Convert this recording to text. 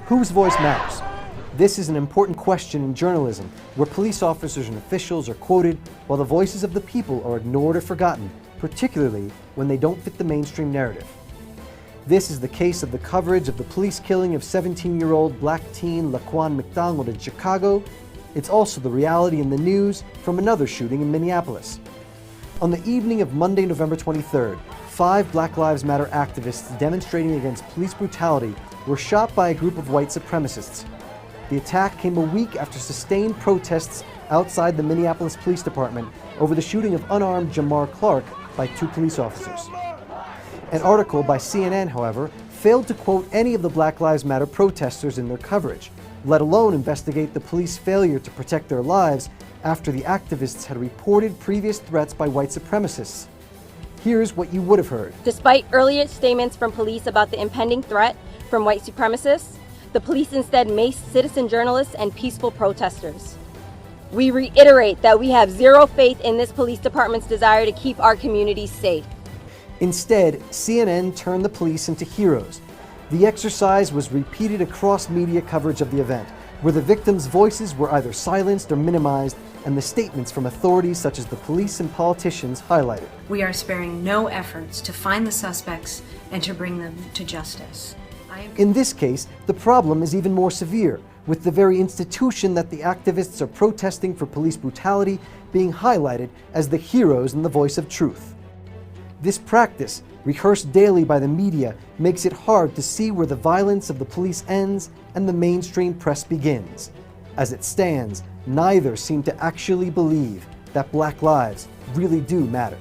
Whose voice matters? This is an important question in journalism, where police officers and officials are quoted while the voices of the people are ignored or forgotten, particularly when they don't fit the mainstream narrative. This is the case of the coverage of the police killing of 17-year-old black teen Laquan McDonald in Chicago. It's also the reality in the news from another shooting in Minneapolis. On the evening of Monday, November 23rd, 5 Black Lives Matter activists demonstrating against police brutality were shot by a group of white supremacists. The attack came a week after sustained protests outside the Minneapolis Police Department over the shooting of unarmed Jamar Clark by 2 police officers. An article by CNN, however, failed to quote any of the Black Lives Matter protesters in their coverage, let alone investigate the police failure to protect their lives after the activists had reported previous threats by white supremacists. Here's what you would have heard. Despite earlier statements from police about the impending threat from white supremacists, the police instead maced citizen journalists and peaceful protesters. We reiterate that we have zero faith in this police department's desire to keep our communities safe. Instead, CNN turned the police into heroes. The exercise was repeated across media coverage of the event, where the victims' voices were either silenced or minimized, and the statements from authorities such as the police and politicians highlighted. We are sparing no efforts to find the suspects and to bring them to justice. In this case, the problem is even more severe, with the very institution that the activists are protesting for police brutality being highlighted as the heroes in the voice of truth. This practice, rehearsed daily by the media, makes it hard to see where the violence of the police ends and the mainstream press begins. As it stands, neither seem to actually believe that Black lives really do matter.